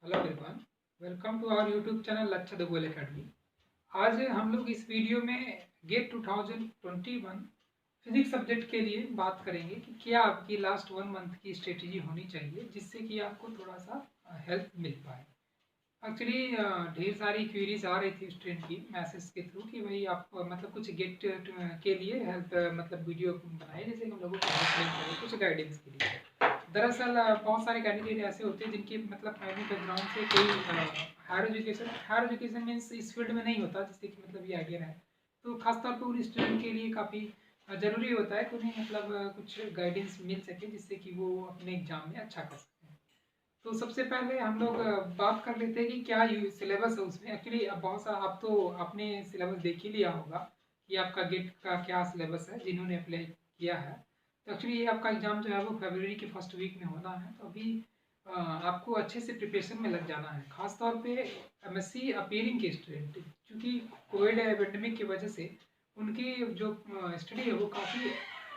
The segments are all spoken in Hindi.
Hello everyone, welcome to our YouTube channel Lachha the Goyal Academy. आज हम लोग इस वीडियो में गेट 2021 फिजिक्स सब्जेक्ट के लिए बात करेंगे कि क्या आपकी लास्ट 1 मंथ की स्ट्रेटजी होनी चाहिए जिससे कि आपको थोड़ा सा हेल्प मिल पाए। एक्चुअली ढेर सारी क्वेरीज आ रही थी स्टूडेंट की मैसेज के थ्रू कि भाई आप मतलब कुछ गेट के लिए हेल्प मतलब वीडियो बनाए जिससे हम लोगों को हेल्प मिल पाए कुछ गाइडेंस के लिए। दरअसल बहुत सारे कैंडिडेट ऐसे होते हैं जिनके मतलब फैमिली बैकग्राउंड से कोई हायर एजुकेशन मीन्स इस फील्ड में नहीं होता जिससे कि मतलब ये आइडिया है। तो खासतौर पर उन स्टूडेंट के लिए काफ़ी ज़रूरी होता है कि उन्हें मतलब कुछ गाइडेंस मिल सके जिससे कि वो अपने एग्जाम में अच्छा कर सकें। तो सबसे पहले हम लोग बात कर लेते हैं कि क्या सिलेबस है उसमें। एक्चुअली अब बहुत सा आप तो आपने सिलेबस देख ही लिया होगा कि आपका गेट का क्या सिलेबस है जिन्होंने अप्लाई किया है। तो एक्चुअली ये आपका एग्ज़ाम जो है वो फरवरी के फर्स्ट वीक में होना है। तो अभी आपको अच्छे से प्रिपरेशन में लग जाना है, खासतौर पे एमएससी अपीयरिंग के स्टूडेंट, क्योंकि कोविड एपेडेमिक की वजह से उनकी जो स्टडी है वो काफ़ी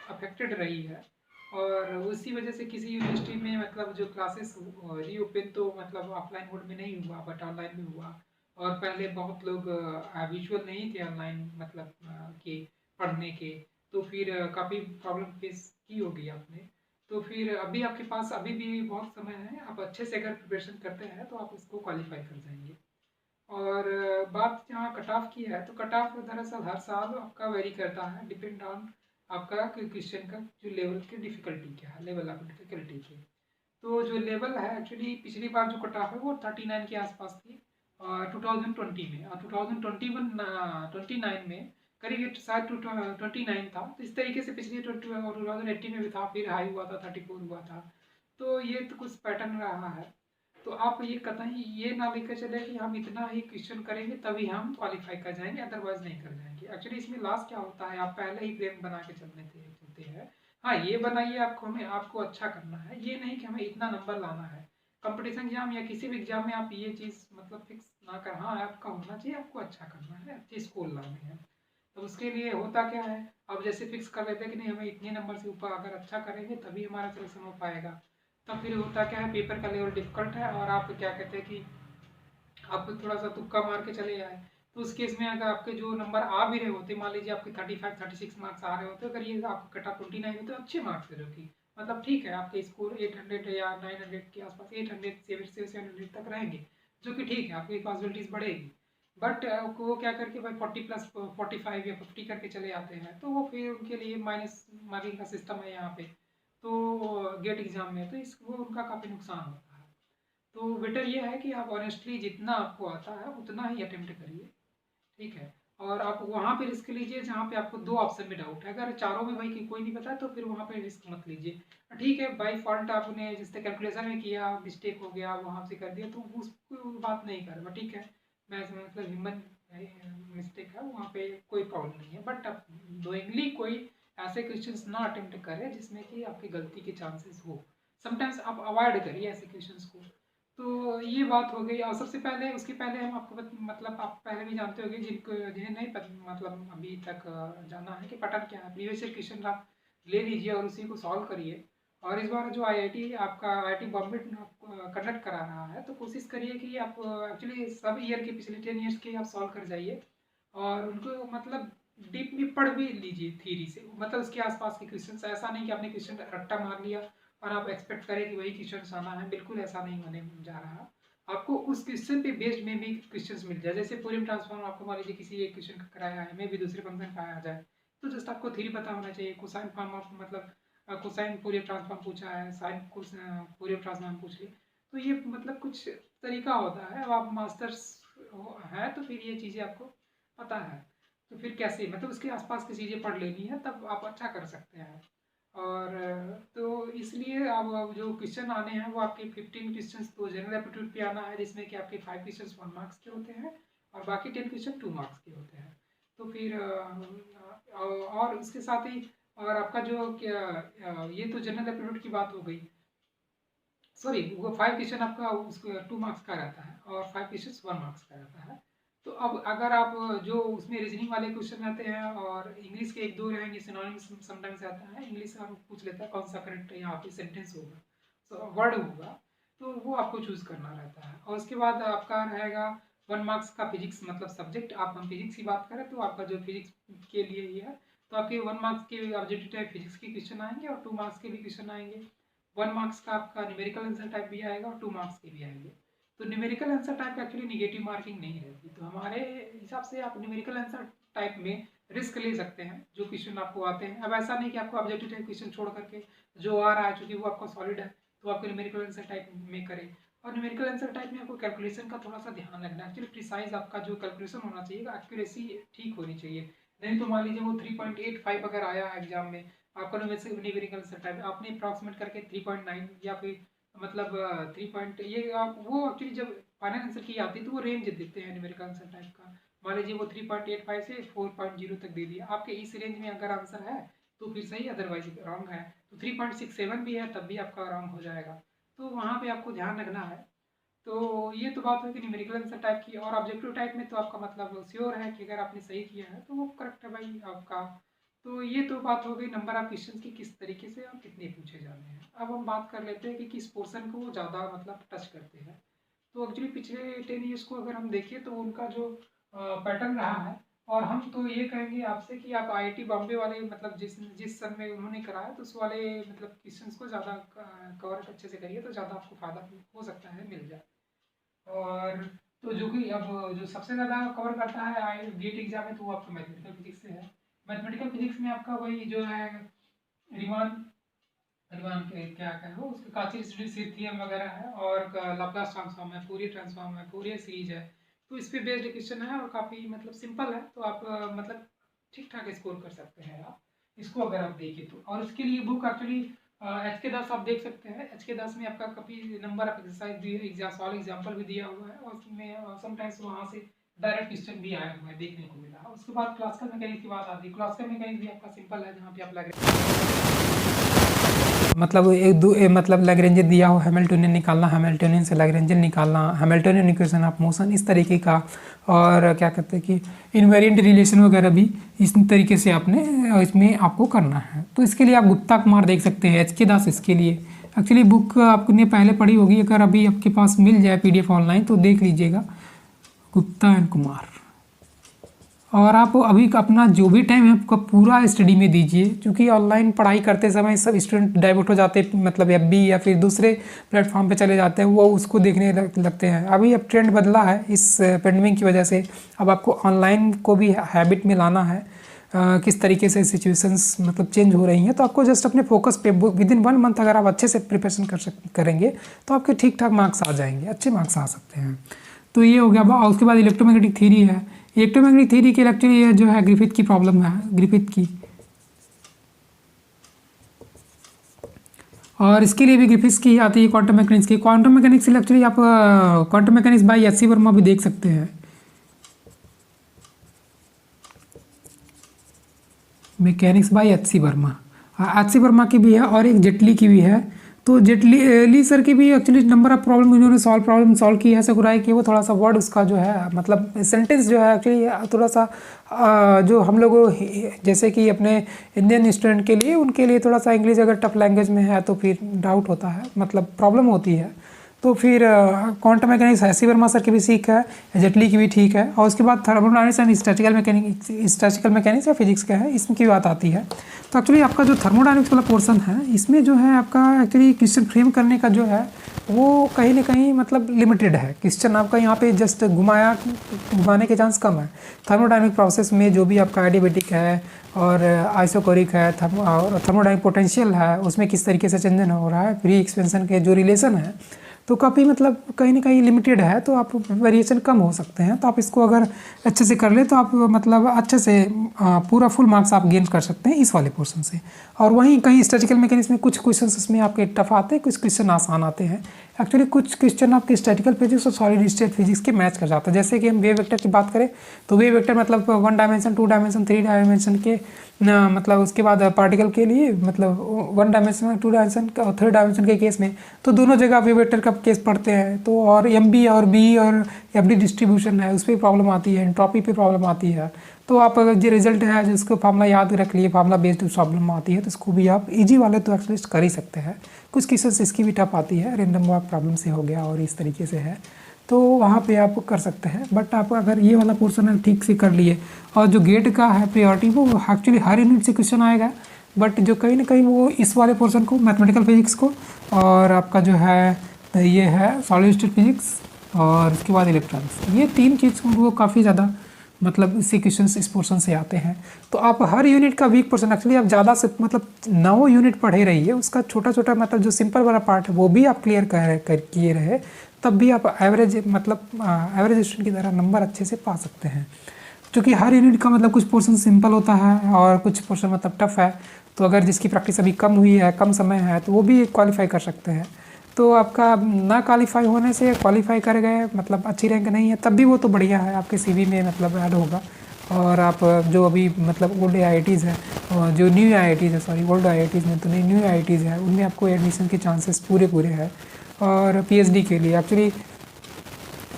अफेक्टेड रही है। और उसी वजह से किसी यूनिवर्सिटी में मतलब जो क्लासेस रीओपन तो मतलब ऑफलाइन मोड में नहीं हुआ बट ऑनलाइन में हुआ। और पहले बहुत लोग विजुअल नहीं थे ऑनलाइन मतलब के पढ़ने के। तो फिर काफ़ी प्रॉब्लम फेस की होगी आपने। तो फिर अभी आपके पास अभी भी बहुत समय है, आप अच्छे से अगर प्रिपरेशन करते हैं तो आप इसको क्वालिफाई कर जाएंगे। और बात जहाँ कट ऑफ की है तो कट ऑफ दरअसल हर साल आपका वेरी करता है, डिपेंड ऑन आपका क्वेश्चन का जो लेवल की डिफिकल्टी क्या है, लेवल ऑफ डिफिकल्टी की। तो जो लेवल है एक्चुअली पिछली बार जो कट ऑफ है वो 39 के आसपास थी 2020 में। और 2021 में करीब ये शायद 29 था। तो इस तरीके से पिछले 2018 में भी था, फिर हाई हुआ था 34 हुआ था। तो ये तो कुछ पैटर्न रहा है। तो आप ये कतई ये ना लेकर चले कि हम इतना ही क्वेश्चन करेंगे तभी हम क्वालिफाई कर जाएंगे, अदरवाइज नहीं कर जाएंगे। एक्चुअली इसमें लास्ट क्या होता है, आप पहले ही प्लान बना के चलते हैं। हाँ, ये बनाइए आपको, हमें आपको अच्छा करना है, ये नहीं कि हमें इतना नंबर लाना है। कंपटीशन एग्जाम या किसी भी एग्जाम में आप ये चीज़ मतलब फिक्स ना कर, हाँ आपका होना चाहिए, आपको अच्छा करना है, अच्छे स्कोर लाने हैं। तो उसके लिए होता क्या है, अब जैसे फिक्स कर लेते हैं कि नहीं हमें इतने नंबर से ऊपर अगर अच्छा करेंगे तभी हमारा सिलेक्शन हो पाएगा। तब फिर होता क्या है, पेपर का लेवल डिफिकल्ट है और आप क्या कहते हैं कि आप थोड़ा सा तुक्का मार के चले जाए। तो उस केस में अगर आपके जो नंबर आ भी रहे होते, मान लीजिए आपके 35-36 मार्क्स आ रहे होते, अगर ये आपका कट ऑफ 29 होते अच्छे मार्क्स है जो कि मतलब ठीक है, आपके स्कोर 800 या 900 के आसपास, 800 से 700 तक रहेंगे, जो कि ठीक है, आपकी पॉसिबिलिटीज बढ़ेगी। बट वो क्या करके भाई 40+45 या 50 करके चले जाते हैं, तो वो फिर उनके लिए माइनस मार्किंग का सिस्टम है यहाँ पे। तो गेट एग्जाम में तो इस वो उनका काफ़ी नुकसान होता है। तो बेटर ये है कि आप ऑनेस्टली जितना आपको आता है उतना ही अटेम्प्ट करिए, ठीक है। और आप वहाँ पे रिस्क लीजिए जहाँ पे आपको दो ऑप्शन में डाउट है। अगर चारों में भाई कोई नहीं पता है तो फिर वहाँ पे रिस्क मत लीजिए। ठीक है, बाई फॉल्ट आपने जिससे कैलकुलेशन में किया मिस्टेक हो गया वहाँ से कर दिया तो उसको बात नहीं करूँगा, ठीक है। मैं मतलब ह्यूमन मिस्टेक है, वहाँ पे कोई प्रॉब्लम नहीं है। बट आप डोइंगली कोई ऐसे क्वेश्चंस ना अटेम्प्ट करें जिसमें कि आपकी गलती के चांसेस हो। समटाइम्स आप अवॉइड करिए ऐसे क्वेश्चंस को। तो ये बात हो गई। और सबसे पहले उसके पहले हम आपको मतलब आप पहले भी जानते होंगे, जिनको जिन्हें नहीं मतलब अभी तक जाना है कि पैटर्न क्या है, प्रीवियस ईयर क्वेश्चन आप ले लीजिए और उसी को सॉल्व करिए। और इस बार जो आईआईटी आपका आईआईटी बॉम्बे कंडक्ट करा रहा है तो कोशिश करिए कि आप एक्चुअली सब ईयर के पिछले 10 ईयर्स के आप सॉल्व कर जाइए। और उनको मतलब डीप में पढ़ भी लीजिए थ्योरी से, मतलब उसके आसपास के क्वेश्चन। ऐसा नहीं कि आपने क्वेश्चन रट्टा मार लिया और आप एक्सपेक्ट करें कि वही क्वेश्चन आना है, बिल्कुल ऐसा नहीं होने जा रहा। आपको उस क्वेश्चन पे बेस्ड में भी क्वेश्चंस मिल जाए। जैसे फूरियर ट्रांसफॉर्म आपको मान लीजिए किसी एक क्वेश्चन का कराया है, मे भी दूसरे फंक्शन का आ जाए, तो जस्ट आपको थ्योरी पता होना चाहिए। कोसाइन फॉर्म ऑफ मतलब कोसाइन फूरियर ट्रांसफॉर्म पूछा है, साइन फूरियर ट्रांसफॉर्म पूछ लिए। तो ये मतलब कुछ तरीका होता है। अब आप मास्टर्स हैं तो फिर ये चीज़ें आपको पता है। तो फिर कैसे मतलब उसके आसपास की चीज़ें पढ़ लेनी है तब आप अच्छा कर सकते हैं। और तो इसलिए अब जो क्वेश्चन आने हैं वो आपके 15 क्वेश्चन तो जनरल एप्टीट्यूड पे आना है, जिसमें कि आपके 5 क्वेश्चन 1 मार्क्स के होते हैं और बाकी 10 क्वेश्चन 2 मार्क्स के होते हैं। तो फिर और उसके साथ ही और आपका जो क्या ये तो जनरल एप्टीट्यूड की बात हो गई। सॉरी, वो 5 क्वेश्चन आपका उसको 2 मार्क्स का रहता है और 5 क्वेश्चन 1 मार्क्स का रहता है। तो अब अगर आप जो उसमें रीजनिंग वाले क्वेश्चन रहते हैं और इंग्लिश के एक दो रहेंगे, सिनोनिम्स समटाइम्स आता है, इंग्लिश का पूछ लेता है कौन सा करेक्ट यहाँ पे सेंटेंस होगा, वर्ड होगा। तो वो आपको चूज़ करना रहता है। और उसके बाद आपका रहेगा 1 मार्क्स का फिजिक्स मतलब सब्जेक्ट, आप हम फिजिक्स की बात करें तो आपका जो फिजिक्स के लिए ही है, तो आपके 1 मार्क्स के ऑब्जेक्टिव टाइप फिजिक्स के क्वेश्चन आएंगे और 2 मार्क्स के भी क्वेश्चन आएंगे। 1 मार्क्स का आपका न्यूमेरिकल आंसर टाइप भी आएगा और 2 मार्क्स के भी आएंगे। तो numerical answer type actually negative marking नहीं रहती, तो हमारे हिसाब से आप न्यूमेरिकल आंसर टाइप में रिस्क ले सकते हैं जो क्वेश्चन आपको आते हैं। अब ऐसा नहीं कि आपको ऑब्जेक्टिव टाइप क्वेश्चन छोड़ करके जो आ रहा है, चूंकि वो आपका सॉलिड है, तो आपको न्यूमेरिकल आंसर टाइप में करें। और न्यूमेरिकल आंसर टाइप में आपको कैलकुलेशन का थोड़ा सा ध्यान रखना है। एक्चुअली प्रिसाइज आपका जो कैलकुलेशन होना चाहिए, एक्यूरेसी ठीक होनी चाहिए। नहीं तो मान लीजिए वो 3.85 अगर आया है एग्जाम में, आपका न्यूमेरिकल आंसर टाइप आपने अप्रॉक्सीमेट करके 3.9 या फिर मतलब 3 पॉइंट ये आप वो एक्चुअली जब फाइनल आंसर की आती है तो वो रेंज देते हैं न्यूमेरिकल आंसर टाइप का। मान लीजिए वो 3.85 से 4.0 तक दे दिया, आपके इस रेंज में अगर आंसर है तो फिर सही, अदरवाइज रॉन्ग है। तो 3.67 भी है तब भी आपका रॉन्ग हो जाएगा, तो वहाँ पे आपको ध्यान रखना है। तो ये तो बात हुई कि न्यूमेरिकल आंसर टाइप की। और ऑब्जेक्टिव टाइप में तो आपका मतलब श्योर है कि अगर आपने सही किया है तो वो करेक्ट है भाई आपका। तो ये तो बात हो गई नंबर ऑफ क्वेश्चंस की किस तरीके से और कितने पूछे जाने हैं। अब हम बात कर लेते हैं कि किस पोर्शन को वो ज़्यादा मतलब टच करते हैं। तो एक्चुअली पिछले 10 ईयर्स को अगर हम देखें तो उनका जो पैटर्न रहा है, और हम तो ये कहेंगे आपसे कि आप आईआईटी बॉम्बे वाले मतलब जिस जिस सन में उन्होंने कराया तो उस वाले मतलब क्वेश्चंस को ज़्यादा कवर अच्छे से करिए तो ज़्यादा आपको फ़ायदा हो सकता है मिल जाए। और तो जो कि अब जो सबसे ज़्यादा कवर करता है आई गेट एग्जाम में, तो वो आपका मैथमेटिकल फिजिक्स से है। मैथमेटिकल फिजिक्स में आपका वही जो है रिमान रिमान के क्या कहो उसके काची स्टडी थ्योरम वगैरह है, और लाप्लास ट्रांसफॉर्म है, फूरियर ट्रांसफॉर्म है, फूरियर सीरीज है। तो इस पे बेस्ड क्वेश्चन है और काफ़ी मतलब सिंपल है, तो आप मतलब ठीक ठाक स्कोर कर सकते हैं आप इसको अगर आप देखें तो। और इसके लिए बुक एक्चुअली HK10 आप देख सकते हैं। HK10 में आपका काफ़ी नंबर ऑफ एक्सरसाइज दिए, सॉल्व एग्जाम्पल भी दिया हुआ है, और उसमें समटाइम्स वहाँ से डायरेक्ट क्वेश्चन भी आया हुआ है देखने को मिला। उसके बाद क्लासिकल मैकेनिक्स की बात आती है। क्लासिकल मैकेनिक्स भी आपका सिंपल है, जहाँ पे आप मतलब एक दो मतलब लैग्रेंजन दिया हो, हैमिल्टोनियन निकालना, हैमिल्टोनियन से लैग्रेंजन निकालना, हैमिल्टोनियन इक्वेशन ऑफ मोशन, इस तरीके का। और क्या कहते हैं कि इनवेरिएंट रिलेशन वगैरह भी इस तरीके से आपने इसमें आपको करना है। तो इसके लिए आप गुप्ता कुमार देख सकते हैं, HK10 इसके लिए। एक्चुअली बुक आपने पहले पढ़ी होगी, अगर अभी आपके पास मिल जाए PDF ऑनलाइन तो देख लीजिएगा, गुप्ता एंड कुमार। और आप अभी अपना जो भी टाइम है आपका पूरा स्टडी में दीजिए, क्योंकि ऑनलाइन पढ़ाई करते समय सब स्टूडेंट डाइवर्ट हो जाते हैं, मतलब FB या फिर दूसरे प्लेटफॉर्म पे चले जाते हैं, वो उसको देखने लगते हैं। अभी अब ट्रेंड बदला है इस पेंडेमिक की वजह से, अब आपको ऑनलाइन को भी हैबिट में लाना है। किस तरीके से सिचुएशंस मतलब चेंज हो रही हैं, तो आपको जस्ट अपने फोकस पे विदिन 1 मंथ अगर आप अच्छे से प्रिपरेशन करेंगे तो आपके ठीक ठाक मार्क्स आ जाएंगे, अच्छे मार्क्स आ सकते हैं। तो ये हो गया। उसके बाद इलेक्ट्रोमैग्नेटिक थ्योरी है। इलेक्ट्रोमैग्नेटिक थ्योरी के एक्चुअली ये जो है ग्रिफिथ की प्रॉब्लम है, ग्रिफिथ की। और इसके लिए भी ग्रिफिथ्स की आती है क्वांटम मैकेनिक्स की। क्वांटम मैकेनिक्स एक्चुअली आप quantum mechanics by HC Verma भी देख सकते हैं, mechanics by HC Verma. HC Verma की भी है और एक जेटली की भी है। तो जेटली सर की भी एक्चुअली नंबर ऑफ प्रॉब्लम इन्होंने प्रॉब्लम सॉल्व की है, ऐसा है कि वो थोड़ा सा वर्ड उसका जो है मतलब सेंटेंस जो है एक्चुअली थोड़ा सा जो हम लोग जैसे कि अपने इंडियन स्टूडेंट के लिए, उनके लिए थोड़ा सा इंग्लिश अगर टफ लैंग्वेज में है तो फिर डाउट होता है, मतलब प्रॉब्लम होती है। तो फिर quantum mechanics HC Verma sir की भी ठीक है, जेटली की भी ठीक है। और उसके बाद थर्मोडायनामिक्स एंड स्टैटिस्टिकल मैकेनिक्स या फिजिक्स का है, इसकी बात आती है। तो एक्चुअली आपका जो थर्मोडायनामिक्स वाला पोर्शन है, इसमें जो है आपका एक्चुअली क्वेश्चन फ्रेम करने का जो है वो कहीं ना कहीं मतलब लिमिटेड है। क्वेश्चन आपका यहाँ पे जस्ट घुमाने के चांस कम है। थर्मोडायनामिक प्रोसेस में जो भी आपका एडियाबैटिक है और आइसोकोरिक है और थर्मोडायनामिक पोटेंशियल है, उसमें किस तरीके से चेंजन हो रहा है, फ्री एक्सपेंशन के जो रिलेशन है, तो काफ़ी मतलब कहीं ना कहीं लिमिटेड है, तो आप वेरिएशन कम हो सकते हैं। तो आप इसको अगर अच्छे से कर ले तो आप मतलब अच्छे से पूरा फुल मार्क्स आप गेन कर सकते हैं इस वाले पोर्शन से। और वहीं कहीं स्टैटिस्टिकल मैकेनिक्स में कुछ क्वेश्चन इसमें आपके टफ आते हैं, कुछ क्वेश्चन आसान आते हैं। एक्चुअली कुछ क्वेश्चन आपके स्टैटिकल फिजिक्स और सॉलिड स्टेट फिजिक्स के मैच कर जाता है। जैसे कि हम वेव वेक्टर की बात करें तो वेव वेक्टर मतलब 1 डायमेंशन, 2 डायमेंशन, 3 डायमेंशन के मतलब उसके बाद पार्टिकल के लिए मतलब 1 डायमेंशन, 2 डायमेंशन और 3 डायमेंशन के केस में तो दोनों जगह वेव वेक्टर का केस पढ़ते हैं। तो और MB और B और FD डिस्ट्रीब्यूशन है, उस पर प्रॉब्लम आती है, एंट्रोपी पे प्रॉब्लम आती है। तो आप अगर जो रिजल्ट है जिसको फार्मूला याद रख लिए, फार्मूला बेस्ड प्रॉब्लम आती है तो इसको भी आप इजी वाले तो एटलीस्ट कर ही सकते हैं। कुछ केसेस इसकी भी टफ आती है, रैंडम वॉक प्रॉब्लम से हो गया और इस तरीके से है, तो वहाँ पे आप कर सकते हैं। बट आप अगर ये वाला पोर्सन ठीक से कर लिए, और जो गेट का है प्रायोरिटी वो एक्चुअली हर यूनिट से क्वेश्चन आएगा, बट जो कहीं ना कहीं वो इस वाले पोर्शन को, मैथमेटिकल फिजिक्स को, और आपका जो है ये है सॉलिड स्टेट फिजिक्स और उसके बाद इलेक्ट्रॉनिक्स, ये 3 चीज़ वो काफ़ी ज़्यादा मतलब इससे क्वेश्चन इस पोर्शन से आते हैं। तो आप हर यूनिट का वीक पोर्शन, एक्चुअली आप ज़्यादा से मतलब 9 यूनिट पढ़े रहिए, उसका छोटा छोटा मतलब जो सिंपल वाला पार्ट है वो भी आप क्लियर किए रहे, तब भी आप एवरेज मतलब एवरेज स्टूडेंट की तरह नंबर अच्छे से पा सकते हैं। क्योंकि हर यूनिट का मतलब कुछ पोर्शन सिंपल होता है और कुछ पोर्शन मतलब टफ है, तो अगर जिसकी प्रैक्टिस अभी कम हुई है, कम समय है, तो वो भी क्वालिफाई कर सकते हैं। तो आपका ना क्वालिफाई होने से क्वालिफाई कर गए, मतलब अच्छी रैंक नहीं है, तब भी वो तो बढ़िया है, आपके सीवी में मतलब ऐड होगा। और आप जो अभी मतलब ओल्ड IITs है, और जो न्यू IITs है, सॉरी ओल्ड IITs में तो नहीं, न्यू IITs है, उनमें आपको एडमिशन के चांसेस पूरे हैं। और PhD के लिए एक्चुअली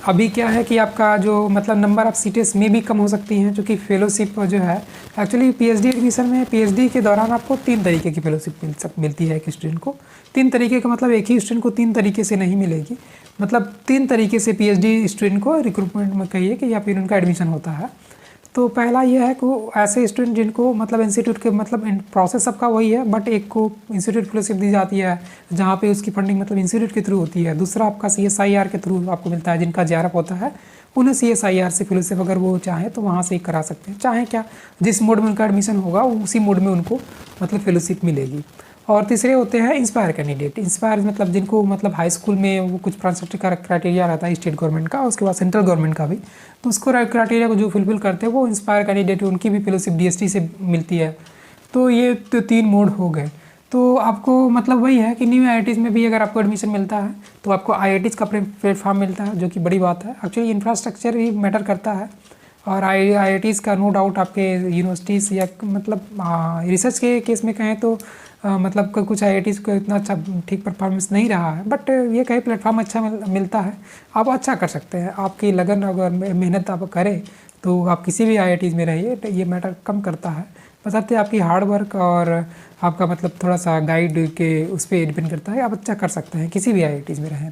अभी क्या है कि आपका जो मतलब नंबर ऑफ सीटें में भी कम हो सकती हैं, क्योंकि फेलोशिप जो है एक्चुअली PhD एडमिशन में, PhD के दौरान आपको 3 तरीके की फेलोशिप मिलती है एक स्टूडेंट को। 3 तरीके का मतलब एक ही स्टूडेंट को 3 तरीके से नहीं मिलेगी, मतलब 3 तरीके से PhD स्टूडेंट को रिक्रूटमेंट में कहिए कि या फिर उनका एडमिशन होता है। तो पहला ये है कि ऐसे स्टूडेंट जिनको मतलब इंस्टीट्यूट के मतलब प्रोसेस सबका वही है, बट एक को इंस्टीट्यूट फेलोशिप दी जाती है जहाँ पे उसकी फंडिंग मतलब इंस्टीट्यूट के थ्रू होती है, दूसरा आपका CSIR के थ्रू आपको मिलता है, जिनका JRF होता है उन्हें CSIR से फेलोशिप अगर वो चाहें तो वहाँ से ही करा सकते हैं, चाहे क्या जिस मोड में उनका एडमिशन होगा उसी मोड में उनको मतलब फेलोशिप मिलेगी। और तीसरे होते हैं इंस्पायर कैंडिडेट। इंस्पायर मतलब जिनको मतलब हाई स्कूल में वो कुछ प्रांशुष्ट का क्राइटेरिया रहता है स्टेट गवर्नमेंट का, उसके बाद सेंट्रल गवर्नमेंट का भी, तो उसको क्राइटेरिया को जो फुलफिल करते हैं वो इंस्पायर कैंडिडेट, उनकी भी फेलोशिप DST से मिलती है। तो ये तो 3 मोड हो गए। तो आपको मतलब वही है कि न्यू IITs में भी अगर आपको एडमिशन मिलता है तो आपको IITs का प्लेटफॉर्म मिलता है, जो कि बड़ी बात है। एक्चुअली इंफ्रास्ट्रक्चर ही मैटर करता है, और IITs का नो डाउट आपके यूनिवर्सिटीज़ या मतलब रिसर्च के केस में कहें तो मतलब कुछ IITs को इतना अच्छा ठीक परफॉर्मेंस नहीं रहा है, बट ये कहीं प्लेटफॉर्म अच्छा मिलता है, आप अच्छा कर सकते हैं। आपकी लगन अगर मेहनत आप करें तो आप किसी भी IITs में रहिए, तो ये मैटर कम करता है, बशर्ते आपकी हार्ड वर्क और आपका मतलब थोड़ा सा गाइड के उस पर डिपेंड करता है, आप अच्छा कर सकते हैं किसी भी IITs में रहें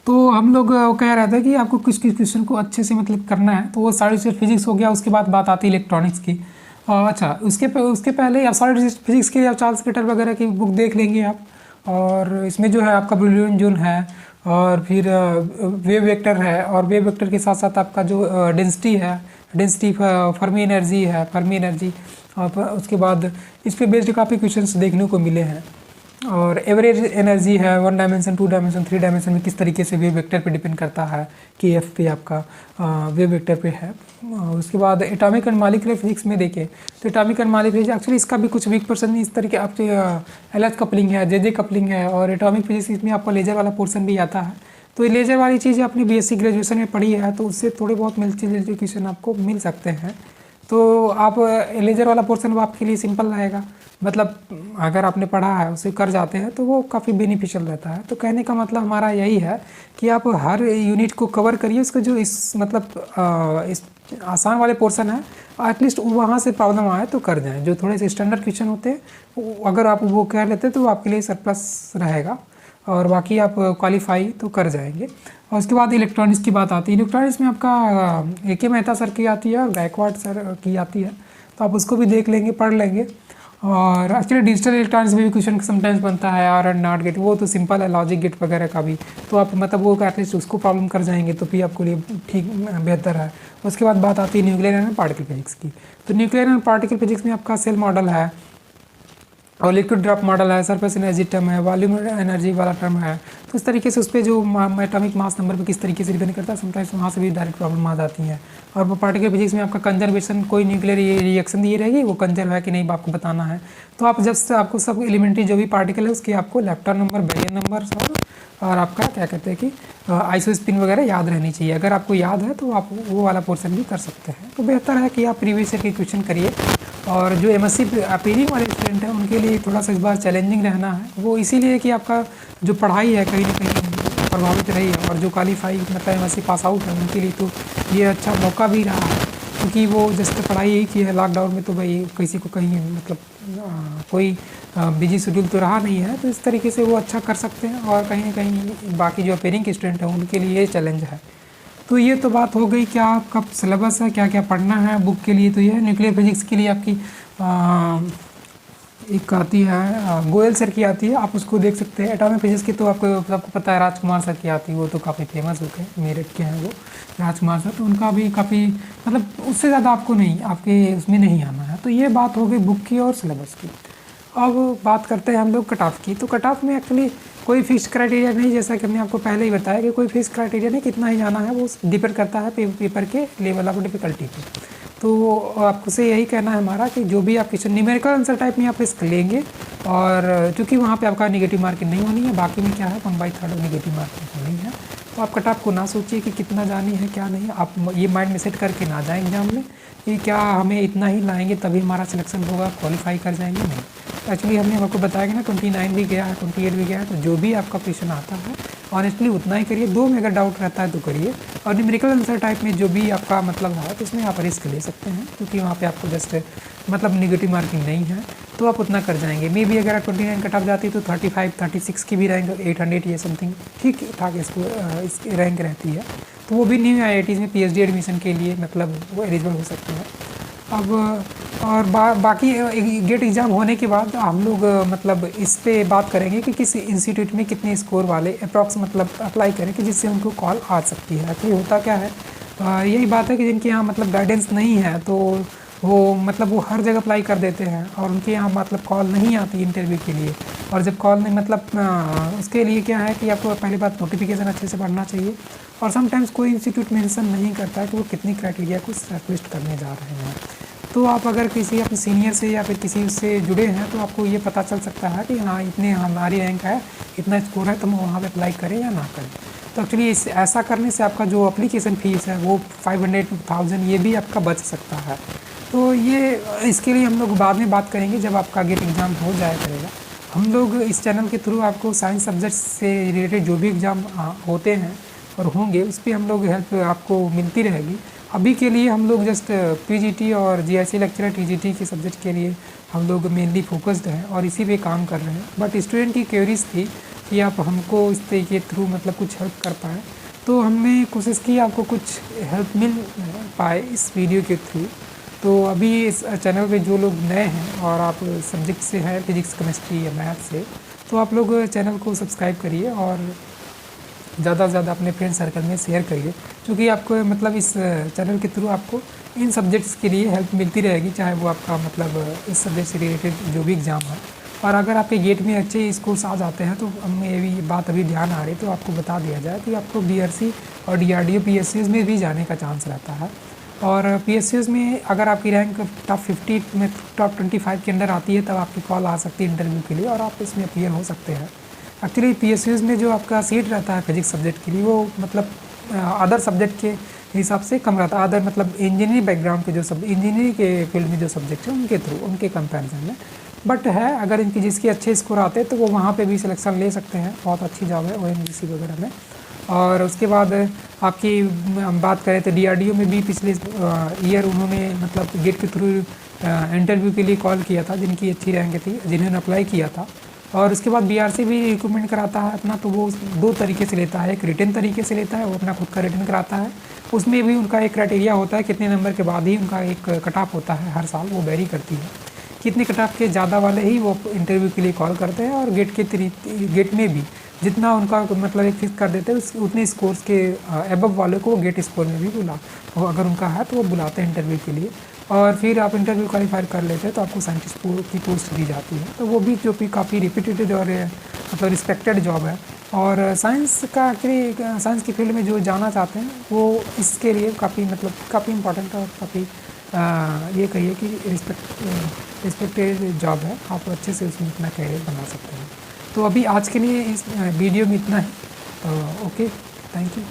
तो हम लोग कह रहे थे कि आपको किस किस क्वेश्चन को अच्छे से मतलब करना है, तो वो सॉलिड स्टेट फिजिक्स हो गया। उसके बाद बात आती है इलेक्ट्रॉनिक्स की। अच्छा, उसके पहले आप सॉलिड स्टेट फिजिक्स के या चार्ल्स कीटल वगैरह की बुक देख लेंगे आप, और इसमें जो है आपका ब्रिलियंट जोन है, और फिर वेव वेक्टर है, और वेव वेक्टर के साथ साथ आपका जो डेंसिटी है, डेंसिटी फर्मी एनर्जी है, फर्मी एनर्जी, और उसके बाद इस पर बेस्ड काफ़ी क्वेश्चंस देखने को मिले हैं। और एवरेज एनर्जी है, 1 डायमेंशन, 2 डायमेंशन, 3 डायमेंशन में किस तरीके से वेव वेक्टर पे डिपेंड करता है, KF पे आपका वेव वेक्टर पे है। उसके बाद एटॉमिक एंड मॉलिक्यूलर फिजिक्स में देखें तो atomic and molecular physics actually इसका भी कुछ वीक पर्सन इस तरीके आपके LH कपलिंग है, JJ कपलिंग है, और एटॉमिक फिजिक्स इसमें आपका लेजर वाला पोर्सन भी आता है। तो ये लेजर वाली चीज़ अपनी BSc ग्रेजुएशन में पढ़ी है, तो उससे थोड़े बहुत मिलते जुलते क्वेश्चन आपको मिल सकते हैं। तो आप लेजर वाला पोर्शन वो आपके लिए सिंपल रहेगा, मतलब अगर आपने पढ़ा है उसे कर जाते हैं तो वो काफ़ी बेनिफिशियल रहता है। तो कहने का मतलब हमारा यही है कि आप हर यूनिट को कवर करिए, उसका जो इस मतलब इस आसान वाले पोर्शन है एटलीस्ट वहाँ से प्रॉब्लम आए तो कर जाएं। जो थोड़े से स्टैंडर्ड क्वेश्चन होते हैं अगर आप वो कर लेते तो आपके लिए सरप्लस रहेगा, और बाकी आप क्वालिफाई तो कर जाएंगे। और उसके बाद इलेक्ट्रॉनिक्स की बात आती है। इलेक्ट्रॉनिक्स में आपका AK मेहता सर की आती है और गायकवाड़ सर की आती है, तो आप उसको भी देख लेंगे, पढ़ लेंगे। और एक्चुअली डिजिटल इलेक्ट्रॉनिक्स में भी क्वेश्चन समटाइम्स बनता है, आर एंड नॉट गेट, वो तो सिंपल है, लॉजिक गेट वगैरह का भी, तो आप मतलब वो एटलीस्ट उसको प्रॉब्लम कर जाएंगे तो भी आपके लिए ठीक बेहतर है। उसके बाद बात आती है न्यूक्लियर एंड पार्टिकल फिजिक्स की। तो न्यूक्लियर एंड पार्टिकल फिजिक्स में आपका सेल मॉडल है, और लिक्विड ड्रॉप मॉडल है, सरफेस एनर्जी टर्म है, वॉल्यूम एनर्जी वाला टर्म है। तो इस तरीके से उस पर जो एटॉमिक मास नंबर पे किस तरीके से डिपेंड करता है, समटाइम्स वहाँ से भी डायरेक्ट प्रॉब्लम आ जाती है। और वो पार्टिकल फिजिक्स में आपका कंजर्वेशन, कोई न्यूक्लियर रिएक्शन दी रहेगी, वो कंजर्व है कि नहीं आपको बताना है। तो आप जब से आपको सब एलिमेंट्री जो भी पार्टिकल है उसके आपको लेप्टॉन नंबर, बेरियन नंबर और आपका क्या कहते हैं कि आइसोस्पिन वगैरह याद रहनी चाहिए। अगर आपको याद है तो आप वो वाला पोर्शन भी कर सकते हैं। तो बेहतर है कि आप प्रीवियस ईयर के क्वेश्चन करिए। और जो MSc अपीयरिंग वाले स्टूडेंट हैं उनके लिए थोड़ा सा इस बार चैलेंजिंग रहना है, वो इसीलिए कि आपका जो पढ़ाई है कहीं ना कहीं प्रभावित रही है, और जो क्वालिफाई मतलब MSc पास आउट है उनके लिए तो ये अच्छा मौका भी रहा है क्योंकि वो जस्ट पढ़ाई यही की है लॉकडाउन में, तो भाई किसी को कहीं मतलब कोई बिजी शेड्यूल तो रहा नहीं है, तो इस तरीके से वो अच्छा कर सकते हैं। और कहीं ना कहीं बाकी जो अपेयरिंग के स्टूडेंट हैं उनके लिए ये चैलेंज है। तो ये तो बात हो गई क्या आपका सिलेबस है, क्या क्या पढ़ना है बुक के लिए। तो ये है न्यूक्लियर फिजिक्स के लिए आपकी एक आती है गोयल सर की आती है, आप उसको देख सकते हैं। एटॉमिक फिजिक्स की तो आपको पता है राजकुमार सर की आती है, वो तो काफ़ी फेमस होते हैं, मेरठ के हैं वो राजकुमार सर, तो उनका भी काफ़ी मतलब उससे ज़्यादा आपको नहीं, आपके उसमें नहीं आना है। तो ये बात हो गई बुक की और सिलेबस की। अब बात करते हैं हम लोग कट ऑफ की। तो कट ऑफ में एक्चुअली कोई फिक्स क्राइटेरिया नहीं, जैसा कि हमने आपको पहले ही बताया कि कोई फिक्स क्राइटेरिया नहीं, कितना ही जाना है वो डिपेंड करता है पेपर के लेवल ऑफ डिफिकल्टी पे। तो आपको से यही कहना है हमारा कि जो भी आप क्वेश्चन न्यूमेरिकल आंसर टाइप में आप रिस्क लेंगे, और चूँकि वहाँ पे आपका नेगेटिव मार्किंग नहीं होनी है, बाकी में क्या है 1/3 नेगेटिव मार्किंग होनी है। तो आप कट ऑफ को ना सोचिए कि कितना जानी है क्या नहीं, आप ये माइंड में सेट करके ना जाएँ एग्जाम में कि क्या हमें इतना ही लाएंगे तभी हमारा सिलेक्शन होगा, क्वालिफाई कर जाएंगे, नहीं। एक्चुअली हमने आपको बताया कि ना 29 भी गया है, 28 भी गया है, तो जो भी आपका क्वेश्चन आता है ऑनेस्टली उतना ही करिए। 2 में अगर डाउट रहता है तो करिए, और न्यूमेरिकल आंसर टाइप में जो भी आपका मतलब है तो इसमें आप रिस्क ले सकते हैं, क्योंकि वहाँ पे आपको जस्ट मतलब नेगेटिव मार्किंग नहीं है, तो आप उतना कर जाएंगे। मे भी अगर 29 कट ऑफ जाती है तो 35, 36 की भी रैंक 800 ये समथिंग ठीक ठाक इसको इस रैंक रहती है, तो वो भी न्यू IITs में PhD एडमिशन के लिए मतलब वो एलिजिबल हो सकते हैं। अब और बाकी गेट एग्ज़ाम होने के बाद हम लोग मतलब इस पे बात करेंगे कि किस इंस्टीट्यूट में कितने स्कोर वाले अप्रॉक्स मतलब अप्लाई करें कि जिससे उनको कॉल आ सकती है। तो होता क्या है, यही बात है कि जिनके यहाँ मतलब गाइडेंस नहीं है तो वो मतलब वो हर जगह अप्लाई कर देते हैं, और उनके यहाँ मतलब कॉल नहीं आती इंटरव्यू के लिए। और जब कॉल नहीं मतलब उसके लिए क्या है कि आपको पहली बात नोटिफिकेशन अच्छे से पढ़ना चाहिए, और समटाइम्स कोई इंस्टीट्यूट मेंशन नहीं करता है कि वो कितनी क्राइटेरिया को रिक्वेस्ट करने जा रहे हैं। तो आप अगर किसी अपने सीनियर से या फिर किसी से जुड़े हैं तो आपको ये पता चल सकता है कि हाँ इतने हमारी रैंक है, इतना स्कोर है, तो हम वहाँ पे अप्लाई करें या ना करें। तो एक्चुअली ऐसा करने से आपका जो एप्लीकेशन फ़ीस है वो 500-1000 ये भी आपका बच सकता है। तो ये इसके लिए हम लोग बाद में बात करेंगे जब आपका गेट एग्ज़ाम हो जाया करेगा। हम लोग इस चैनल के थ्रू आपको साइंस सब्जेक्ट से रिलेटेड जो भी एग्ज़ाम होते हैं और होंगे उस पर हम लोग हेल्प आपको मिलती रहेगी। अभी के लिए हम लोग जस्ट PGT और GIC लेक्चरर TGT के सब्जेक्ट के लिए हम लोग मेनली फोकस्ड हैं और इसी पे काम कर रहे हैं। बट स्टूडेंट की क्वेरीज थी कि आप हमको इस तरीके के थ्रू मतलब कुछ हेल्प कर पाएँ, तो हमने कोशिश की आपको कुछ हेल्प मिल पाए इस वीडियो के थ्रू। तो अभी इस चैनल पे जो लोग नए हैं और आप सब्जेक्ट से हैं फिजिक्स, केमिस्ट्री या मैथ से, तो आप लोग चैनल को सब्सक्राइब करिए और ज़्यादा से ज़्यादा अपने फ्रेंड सर्कल में शेयर करिए, क्योंकि आपको मतलब इस चैनल के थ्रू आपको इन सब्जेक्ट्स के लिए हेल्प मिलती रहेगी, चाहे वो आपका मतलब इस सब्जेक्ट से रिलेटेड जो भी एग्ज़ाम है। और अगर आपके गेट में अच्छे स्कोर्स आ जाते हैं तो हमें ये भी बात अभी ध्यान आ रही है तो आपको बता दिया जाए कि आपको BRC और DRDO PSUs में भी जाने का चांस रहता है। और PSUs में अगर आपकी रैंक टॉप 50 में टॉप 25 के अंदर आती है तब आपकी कॉल आ सकती है इंटरव्यू के लिए और आप इसमें अपीयर हो सकते हैं। एक्चुअली PSUs में जो आपका सीट रहता है फिजिक्स सब्जेक्ट के लिए वो मतलब अदर सब्जेक्ट के हिसाब से कम रहता है। अदर मतलब इंजीनियरिंग बैकग्राउंड के जो सब इंजीनियरिंग के फील्ड में जो सब्जेक्ट है उनके थ्रू उनके कंपैरिजन में। बट है अगर इनकी जिसके अच्छे स्कोर आते हैं तो वो वहाँ पे भी सिलेक्शन ले सकते हैं, बहुत अच्छी जॉब है ONGC वगैरह में। और उसके बाद आपकी हम बात करें तो DRDO में भी पिछले ईयर उन्होंने मतलब गेट के थ्रू इंटरव्यू के लिए कॉल किया था जिनकी अच्छी रैंक थी, जिन्होंने अप्लाई किया था। और उसके बाद BRC भी रिक्रूटमेंट कराता है अपना, तो वो 2 तरीके से लेता है, एक रिटन तरीके से लेता है, वो अपना खुद का रिटन कराता है। उसमें भी उनका एक क्राइटेरिया होता है कितने नंबर के बाद ही उनका एक कट ऑफ होता है, हर साल वो वेरी करती है। कितने कट ऑफ के ज़्यादा वाले ही वो इंटरव्यू के लिए कॉल करते हैं, और गेट में भी जितना उनका मतलब एक फिक्स कर देते हैं उतने स्कोर्स के एबव वाले को वो गेट स्कोर में भी अगर उनका है तो वो बुलाते हैं इंटरव्यू के लिए। और फिर आप इंटरव्यू क्वालिफाई कर लेते हैं तो आपको साइंटिस्ट की पोस्ट दी जाती है। तो वो भी जो कि काफ़ी रिपीटेड और मतलब रिस्पेक्टेड जॉब है। और साइंस की फील्ड में जो जाना चाहते हैं वो इसके लिए काफ़ी इंपॉर्टेंट और काफ़ी ये कहिए कि रिस्पेक्टेड जॉब है। आप अच्छे से उसमें अपना कैरियर बना सकते हैं। तो अभी आज के लिए इस वीडियो में इतना ही। Okay, thank you.